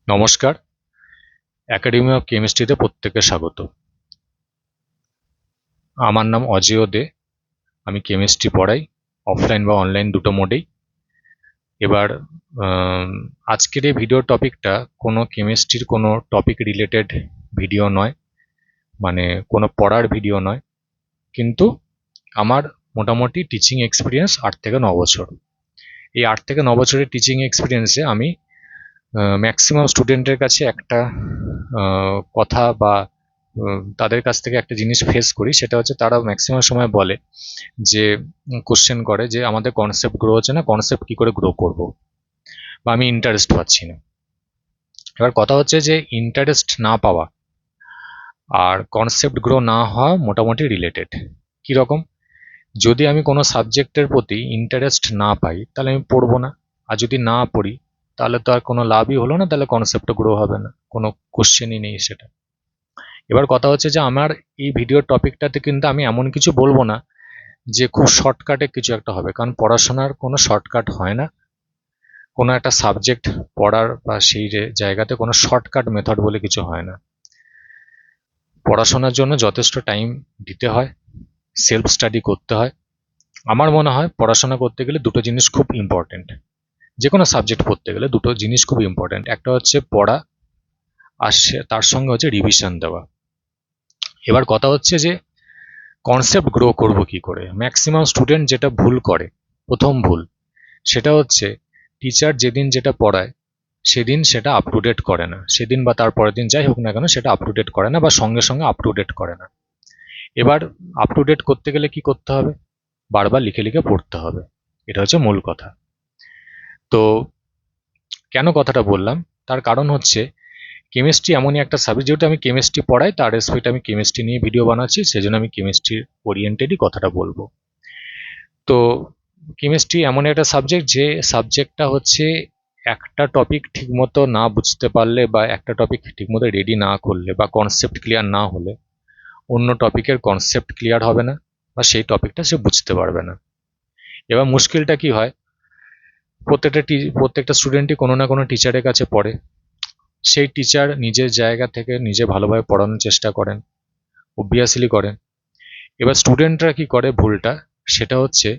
নমস্কার। Academy of কেমিস্ট্রিতে প্রত্যেককে স্বাগত। আমার নাম অজেয় দে। আমি কেমিস্ট্রি পড়াই, অফলাইন বা অনলাইন দুটো মোডেই। এবার আজকের এই ভিডিও টপিকটা কোনো কেমিস্ট্রির কোনো টপিক রিলেটেড ভিডিও নয়, মানে কোনো পড়ার ভিডিও নয়, কিন্তু আমার মোটামুটি টিচিং এক্সপিরিয়েন্স 8 থেকে 9 বছর। এই 8 থেকে 9 বছরের টিচিং এক্সপিরিয়েন্সে আমি ম্যাক্সিমাম স্টুডেন্টের কাছে একটা কথা বা তাদের কাছ থেকে একটা জিনিস ফেস করি, সেটা হচ্ছে তারা ম্যাক্সিমাম সময় বলে যে কোশ্চেন করে যে আমাদের কনসেপ্ট গ্রো হচ্ছে না, কনসেপ্ট কি করে গ্রো করব, বা আমি ইন্টারেস্ট পাচ্ছি না। এবার কথা হচ্ছে যে ইন্টারেস্ট না পাওয়া আর কনসেপ্ট গ্রো না হওয়া মোটামুটি রিলেটেড। কীরকম? যদি আমি কোনো সাবজেক্টের প্রতি ইন্টারেস্ট না পাই তাহলে আমি পড়বো না, আর যদি না পড়ি তাহলে তো আর কোনো লাভই হলো না, তাহলে কনসেপ্টও গ্রো হবে না, কোনো কোশ্চেনই নেই সেটা। এবার কথা হচ্ছে যে আমার এই ভিডিওর টপিকটাতে কিন্তু আমি এমন কিছু বলবো না যে খুব শর্টকাটে কিছু একটা হবে, কারণ পড়াশোনার কোনো শর্টকাট হয় না। কোনো একটা সাবজেক্ট পড়ার বা সেই জায়গাতে কোনো শর্টকাট মেথড বলে কিছু হয় না। পড়াশোনার জন্য যথেষ্ট টাইম দিতে হয়, সেলফ স্টাডি করতে হয়। আমার মনে হয় পড়াশোনা করতে গেলে দুটো জিনিস খুব ইম্পর্টেন্ট। যে কোনো সাবজেক্ট পড়তে গেলে দুটো জিনিস খুব ইম্পর্টেন্ট, একটা হচ্ছে পড়া, আর তার সঙ্গে হচ্ছে রিভিশন দেওয়া। এবার কথা হচ্ছে যে কনসেপ্ট গ্রো করব কি করে। ম্যাক্সিমাম স্টুডেন্ট যেটা ভুল করে, প্রথম ভুল, সেটা হচ্ছে টিচার যেদিন যেটা পড়ায় সেদিন সেটা আপ টু ডেট করে না, সেদিন বা তার পরের দিন যাই হোক না কেন সেটা আপ টু ডেট করে না, বা সঙ্গে সঙ্গে আপ টু ডেট করে না। এবার আপ টু ডেট করতে গেলে কি করতে হবে? বারবার লিখে লিখে পড়তে হবে। এটা হচ্ছে মূল কথা। তো কেন কথাটা বললাম, তার কারণ হচ্ছে কেমিস্ট্রি এমনই একটা সাবজেক্ট, যেহেতু আমি কেমিস্ট্রি পড়াই তার রেসপেক্টে আমি কেমিস্ট্রি নিয়ে ভিডিও বানাচ্ছি, সেজন্য আমি কেমিস্ট্রি ওরিয়েন্টেডই কথাটা বলবো। তো কেমিস্ট্রি এমন একটা সাবজেক্ট, যে সাবজেক্টটা হচ্ছে একটা টপিক ঠিকমতো না বুঝতে পারলে বা একটা টপিক ঠিকমতো রেডি না করলে বা কনসেপ্ট ক্লিয়ার না হলে অন্য টপিকের কনসেপ্ট ক্লিয়ার হবে না, বা সেই টপিকটা সে বুঝতে পারবে না। এবার মুশকিলটা কি হয়, প্রত্যেকটা স্টুডেন্টই কোনো না কোনো টিচারের কাছে পড়ে। সেই টিচার নিজের জায়গা থেকে নিজে ভালোভাবে পড়ানোর চেষ্টা করেন, অবভিয়াসলি করেন। এবার স্টুডেন্টরা কি করে ভুলটা, সেটা হচ্ছে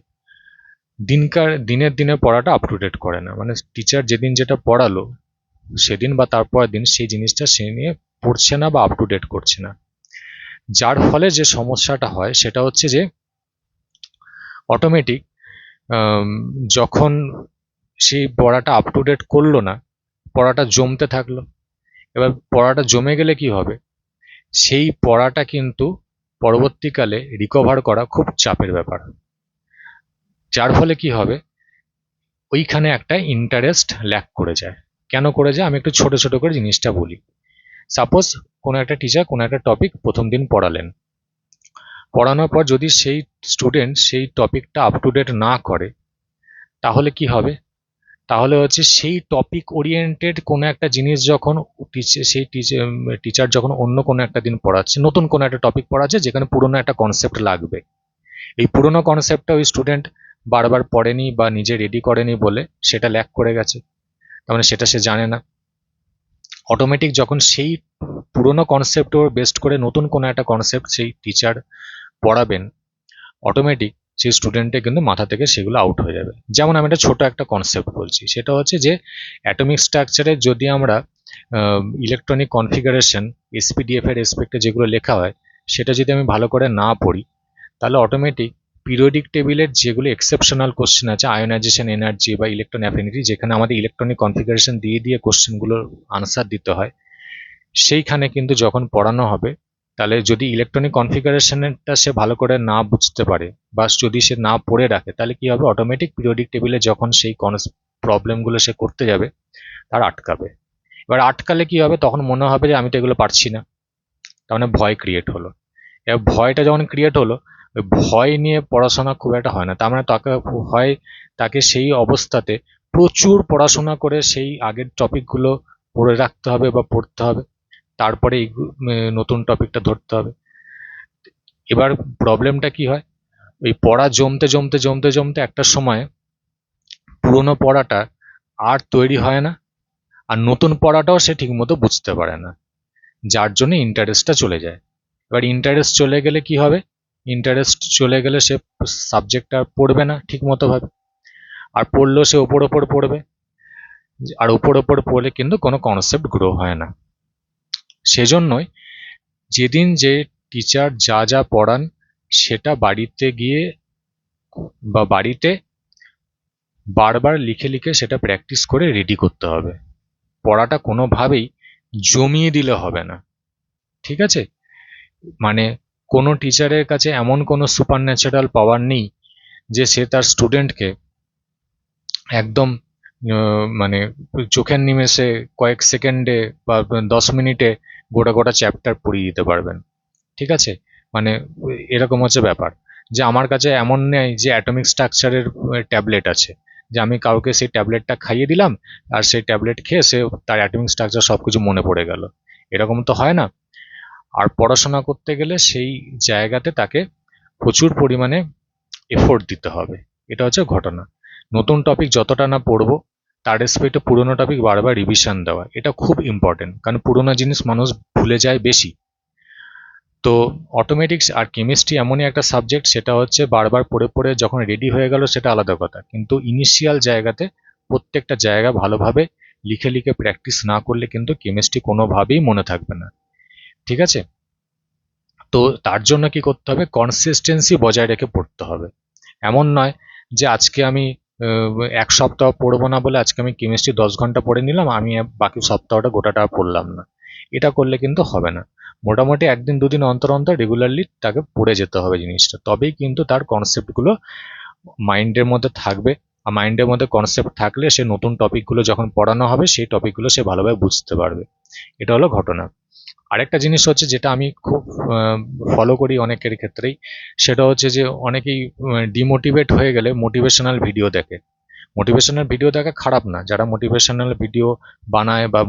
দিনের দিনে পড়াটা আপ টু ডেট করে না। মানে টিচার যেদিন যেটা পড়ালো সেদিন বা তারপরের দিন সেই জিনিসটা সে নিয়ে পড়ছে না বা আপ টু ডেট করছে না। যার ফলে যে সমস্যাটা হয় সেটা হচ্ছে যে অটোমেটিক যখন সেই পড়াটা আপ টু ডেট করলো না, পড়াটা জমতে থাকলো। এবার পড়াটা জমে গেলে কি হবে, সেই পড়াটা কিন্তু পরবর্তীকালে রিকভার করা খুব চাপের ব্যাপার। যার ফলে কি হবে, ওইখানে একটা ইন্টারেস্ট ল্যাক করে যায়। কেন করে যায় আমি একটু ছোট ছোট করে জিনিসটা বলি। সাপোজ কোনো একটা টিচার কোনো একটা টপিক প্রথম দিন পড়ালেন, পড়ানোর পর যদি সেই স্টুডেন্ট সেই টপিকটা আপ টু ডেট না করে, তাহলে কি হবে, তাহলে হচ্ছে সেই টপিক ওরিয়েন্টেড কোনো একটা জিনিস যখন সেই টিচার যখন অন্য কোনো একটা দিন পড়াচ্ছে, নতুন কোনো একটা টপিক পড়াচ্ছে যেখানে পুরনো একটা কনসেপ্ট লাগবে, এই পুরনো কনসেপ্টটা ওই স্টুডেন্ট বারবার পড়েনি বা নিজে রেডি করেনি বলে সেটা ল্যাক করে গেছে, তার মানে সেটা সে জানে না। অটোমেটিক যখন সেই পুরনো কনসেপ্ট ওর বেস্ট করে নতুন কোনো একটা কনসেপ্ট সেই টিচার পড়াবেন, অটোমেটিক সেই স্টুডেন্টের কিন্তু মাথা থেকে সেগুলো আউট হয়ে যাবে। যেমন আমি একটা ছোট একটা কনসেপ্ট বলছি, সেটা হচ্ছে যে অ্যাটমিক স্ট্রাকচারে যদি আমরা ইলেকট্রনিক কনফিগারেশন এসপিডিএফ এর রেসপেক্টে যেগুলো লেখা হয় সেটা যদি আমি ভালো করে না পড়ি, তাহলে অটোমেটিক পিরিয়ডিক টেবিলের যেগুলো এক্সেপশনাল কোশ্চেন আছে, আয়োনাইজেশন এনার্জি বা ইলেকট্রন অ্যাফিনিটি, যেখানে আমাদের ইলেকট্রনিক কনফিগারেশন দিয়ে দিয়ে কোশ্চেনগুলোর আনসার দিতে হয়, সেইখানে কিন্তু যখন পড়ানো হবে, তাহলে যদি ইলেকট্রনিক কনফিগারেশনটা সে ভালো করে না বুঝতে পারে বা যদি সে না পড়ে রাখে, তাহলে কি হবে, অটোমেটিক পিরিয়ডিক টেবিলে যখন সেই প্রবলেমগুলো সে করতে যাবে তার আটকাবে। এবার আটকালে কি হবে, তখন মনে হবে যে আমি তো এগুলো পারছি না, তার মানে ভয় ক্রিয়েট হলো। এবার ভয়টা যখন ক্রিয়েট হলো, ওই ভয় নিয়ে পড়াশোনা খুব একটা হয় না। তার মানে তাকে সেই অবস্থাতে প্রচুর পড়াশোনা করে সেই আগের টপিকগুলো পড়ে রাখতে হবে বা পড়তে হবে, তারপরে এই নতুন টপিকটা ধরতে হবে। এবার প্রবলেমটা কি হয়, ওই পড়া জমতে জমতে জমতে জমতে একটা সময় পুরোনো পড়াটা আর তৈরি হয় না, আর নতুন পড়াটাও সে ঠিকমতো বুঝতে পারে না, যার জন্য ইন্টারেস্টটা চলে যায়। এবার ইন্টারেস্ট চলে গেলে কি হবে? ইন্টারেস্ট চলে গেলে সে সাবজেক্টটা পড়বে না ঠিক মতো ভাবে, আর পড়লেও সে ওপর ওপর পড়বে, আর ওপর ওপর পড়লে কিন্তু কোনো কনসেপ্ট গ্রো হয় না। সেজন্যই যেদিন যে টিচার যা যা পড়ান সেটা বাড়িতে গিয়ে বা বাড়িতে বারবার লিখে লিখে সেটা প্র্যাকটিস করে রেডি করতে হবে। পড়াটা কোনোভাবেই জমিয়ে দিলে হবে না, ঠিক আছে? মানে কোনো টিচারের কাছে এমন কোনো সুপার ন্যাচারাল পাওয়ার নেই যে সে তার স্টুডেন্টকে একদম মানে চোখের নিমেষে কয়েক সেকেন্ডে বা 10 মিনিটে গোটা গোটা চ্যাপ্টার পড়িয়ে দিতে পারবেন, ঠিক আছে? মানে এরকম হচ্ছে ব্যাপার, যে আমার কাছে এমন নেই যে অ্যাটমিক স্ট্রাকচারের ট্যাবলেট আছে, যে আমি কাউকে সেই ট্যাবলেটটা খাইয়ে দিলাম আর সেই ট্যাবলেট খেয়ে সে তার অ্যাটমিক স্ট্রাকচার সব কিছু মনে পড়ে গেল। এরকম তো হয় না। আর পড়াশোনা করতে গেলে সেই জায়গাতে তাকে প্রচুর পরিমাণে এফোর্ট দিতে হবে, এটা হচ্ছে ঘটনা। নতুন টপিক যতটা না পড়বো তার রেসপেক্টে পুরোনো টপিক বারবার রিভিশন দেওয়া, এটা খুব ইম্পর্টেন্ট, কারণ পুরোনো জিনিস মানুষ ভুলে যায় বেশি। তো অটোমেটিক্স আর কেমিস্ট্রি এমনই একটা সাবজেক্ট, সেটা হচ্ছে বারবার পড়ে পড়ে যখন রেডি হয়ে গেল সেটা আলাদা কথা, কিন্তু ইনিশিয়াল জায়গাতে প্রত্যেকটা জায়গা ভালোভাবে লিখে লিখে প্র্যাকটিস না করলে কিন্তু কেমিস্ট্রি কোনোভাবেই মনে থাকবে না, ঠিক আছে? তো তার জন্য কি করতে হবে? কনসিস্টেন্সি বজায় রেখে পড়তে হবে। এমন নয় যে আজকে আমি 1 সপ্তাহ পড়বো না বলে আজকে আমি কেমিস্ট্রি 10 ঘন্টা পড়ে নিলাম, আমি বাকি সপ্তাহটা গোটাটা পড়লাম না। এটা করলে কিন্তু হবে না। মোটামুটি একদিন দুদিন অন্তর অন্তর রেগুলারলি তাকে পড়ে যেতে হবে জিনিসটা, তবেই কিন্তু তার কনসেপ্টগুলো মাইন্ডের মধ্যে থাকবে। আর মাইন্ডের মধ্যে কনসেপ্ট থাকলে সে নতুন টপিকগুলো যখন পড়ানো হবে সেই টপিকগুলো সে ভালোভাবে বুঝতে পারবে। এটা হলো ঘটনা। আরেকটা জিনিস হচ্ছে যেটা আমি খুব ফলো করি অনেকের ক্ষেত্রেই, সেটা হচ্ছে যে অনেকেই ডিমোটিভেট হয়ে গেলে মোটিভেশনাল ভিডিও দেখে। মোটিভেশনাল ভিডিও দেখা খারাপ না, যারা মোটিভেশনাল ভিডিও বানায় বা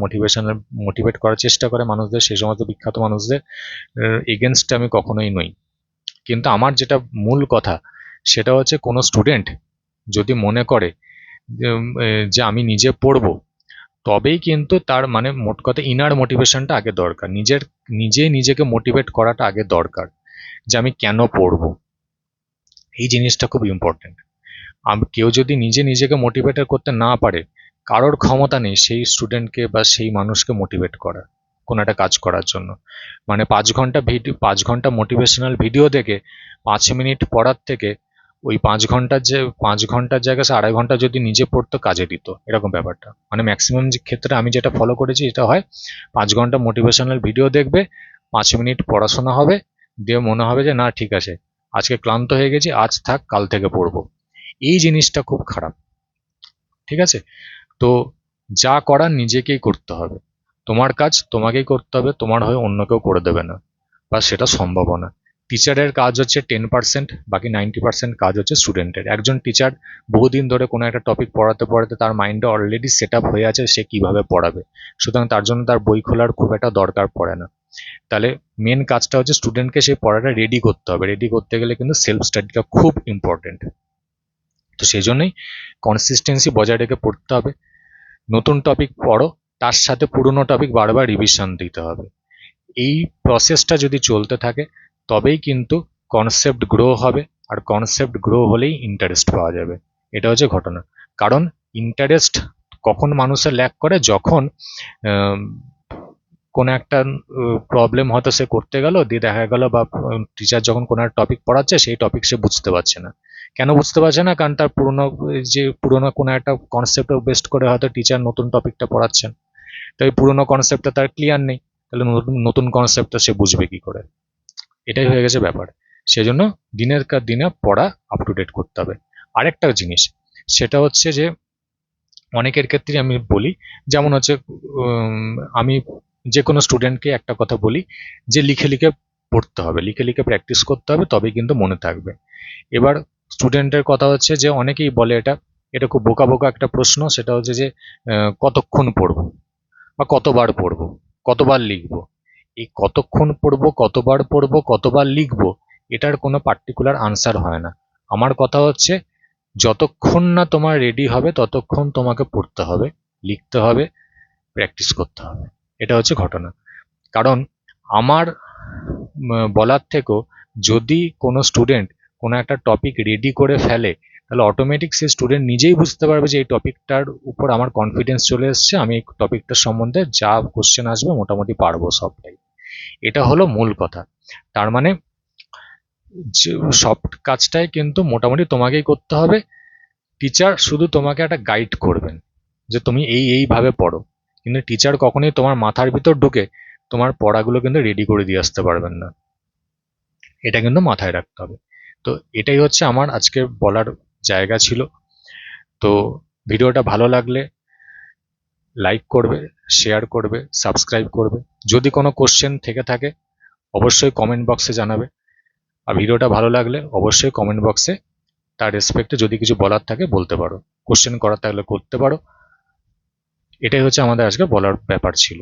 মোটিভেট করার চেষ্টা করে মানুষদের, সেই সমস্ত বিখ্যাত মানুষদের এগেনস্টে আমি কখনোই নই। কিন্তু আমার যেটা মূল কথা সেটা হচ্ছে কোনো স্টুডেন্ট যদি মনে করে যে আমি নিজে পড়বো, তবেই কিন্তু তার মানে মোট কথা ইনার মোটিভেশনটা আগে দরকার, নিজেকে মোটিভেট করাটা আগে দরকার, যে আমি কেন পড়বো। এই জিনিসটা খুব ইম্পর্টেন্ট। কেউ যদি নিজেকে মোটিভেট করতে না পারে, কারোর ক্ষমতা নেই সেই স্টুডেন্টকে বা সেই মানুষকে মোটিভেট করা কোনো একটা কাজ করার জন্য। মানে 5 ঘন্টা মোটিভেশনাল ভিডিও দেখে 5 মিনিট পড়ার থেকে ওই 5 ঘন্টার জায়গায় সে 2.5 ঘন্টা যদি নিজে পড়তো কাজে দিত, এরকম ব্যাপারটা। মানে ম্যাক্সিমাম ক্ষেত্রে আমি যেটা ফলো করেছি এটা হয়, 5 ঘন্টা মোটিভেশনাল ভিডিও দেখবে, 5 মিনিট পড়াশোনা হবে, দিয়ে মনে হবে যে না ঠিক আছে আজকে ক্লান্ত হয়ে গেছি, আজ থাক কাল থেকে পড়বো। এই জিনিসটা খুব খারাপ, ঠিক আছে? তো যা করার নিজেকেই করতে হবে, তোমার কাজ তোমাকেই করতে হবে, তোমার হয়ে অন্য কেউ করে দেবে না, বা সেটা সম্ভব না। টিচারের কাজ হচ্ছে 10%, বাকি 90% কাজ হচ্ছে স্টুডেন্টের। একজন টিচার বহুদিন ধরে কোনো একটা টপিক পড়াতে পড়াতে তার মাইন্ডে অলরেডি সেট আপ হয়ে আছে সে কিভাবে পড়াবে, সুতরাং তার জন্য তার বই খোলার খুব একটা দরকার পড়ে না। তাহলে মেন কাজটা হচ্ছে স্টুডেন্টকে সেই পড়াটা রেডি করতে হবে, রেডি করতে গেলে কিন্তু সেলফ স্টাডিটা খুব ইম্পর্টেন্ট। তো সেই জন্যই কনসিস্টেন্সি বজায় রেখে পড়তে হবে। নতুন টপিক পড়ো, তার সাথে পুরনো টপিক বারবার রিভিশন দিতে হবে। এই প্রসেসটা যদি চলতে থাকে তবেই কিন্তু কনসেপ্ট গ্রো হবে, আর কনসেপ্ট গ্রো হলেই ইন্টারেস্ট পাওয়া যাবে। এটা হচ্ছে ঘটনা। কারণ ইন্টারেস্ট কখন মানুষের ল্যাক করে, যখন কোনো একটা প্রবলেম হয়তো সে করতে গেল, দিয়ে দেখা গেল বা টিচার যখন কোনো একটা টপিক পড়াচ্ছে সেই টপিক সে বুঝতে পারছে না। কেন বুঝতে পারছে না? কারণ তার পুরোনো কোনো একটা কনসেপ্ট বেস্ট করে হয়তো টিচার নতুন টপিকটা পড়াচ্ছেন, তো এই পুরোনো কনসেপ্টটা তার ক্লিয়ার নেই, তাহলে নতুন কনসেপ্টটা সে বুঝবে কি করে? এটাই হয়ে গেছে ব্যাপার। সেজন্য দিনের কার দিনে পড়া আপ টু ডেট করতে হবে। আরেকটা জিনিস সেটা হচ্ছে যে অনেকের ক্ষেত্রে আমি বলি, যেমন হচ্ছে আমি যে কোনো স্টুডেন্টকে একটা কথা বলি যে লিখে লিখে পড়তে হবে, লিখে লিখে প্র্যাকটিস করতে হবে, তবেই কিন্তু মনে থাকবে। এবার স্টুডেন্টের কথা হচ্ছে যে অনেকেই বলে এটা এটা খুব বোকা বোকা একটা প্রশ্ন, সেটা হচ্ছে যে কতক্ষণ পড়বো বা কতবার পড়বো, কতবার লিখবো। এই কতক্ষণ পড়বো, কতবার পড়বো, কতবার লিখবো, এটার কোনো পার্টিকুলার আনসার হয় না। আমার কথা হচ্ছে যতক্ষণ না তোমার রেডি হবে ততক্ষণ তোমাকে পড়তে হবে, লিখতে হবে, প্র্যাকটিস করতে হবে। এটা হচ্ছে ঘটনা। কারণ আমার বলার থেকেও যদি কোনো স্টুডেন্ট কোনো একটা টপিক রেডি করে ফেলে, তাহলে অটোমেটিক সেই স্টুডেন্ট নিজেই বুঝতে পারবে যে এই টপিকটার উপর আমার কনফিডেন্স চলে এসছে, আমি এই টপিকটার সম্বন্ধে যা কোশ্চেন আসবে মোটামুটি পারবো সবটাই। এটা হলো মূল কথা। তার মানে সব কাজটাই কিন্তু মোটামুটি তোমাকেই করতে হবে। টিচার শুধু তোমাকে একটা গাইড করবেন যে তুমি এইভাবে পড়ো, কিন্তু টিচার কখনোই তোমার মাথার ভিতর ঢুকে তোমার পড়াগুলো কিন্তু রেডি করে দিয়ে আসতে পারবেন না। এটা কিন্তু মাথায় রাখতে হবে। তো এটাই হচ্ছে আমার আজকে বলার জায়গা ছিল। তো ভিডিওটা ভালো লাগলে লাইক করবে, শেয়ার করবে, সাবস্ক্রাইব করবে। যদি কোনো কোশ্চেন থেকে থাকে অবশ্যই কমেন্ট বক্সে জানাবে। আর ভিডিওটা ভালো লাগলে অবশ্যই কমেন্ট বক্সে তার রেসপেক্টে যদি কিছু বলার থাকে বলতে পারো, কোশ্চেন করার থাকলে করতে পারো। এটাই হচ্ছে আমাদের আজকে বলার ব্যাপার ছিল।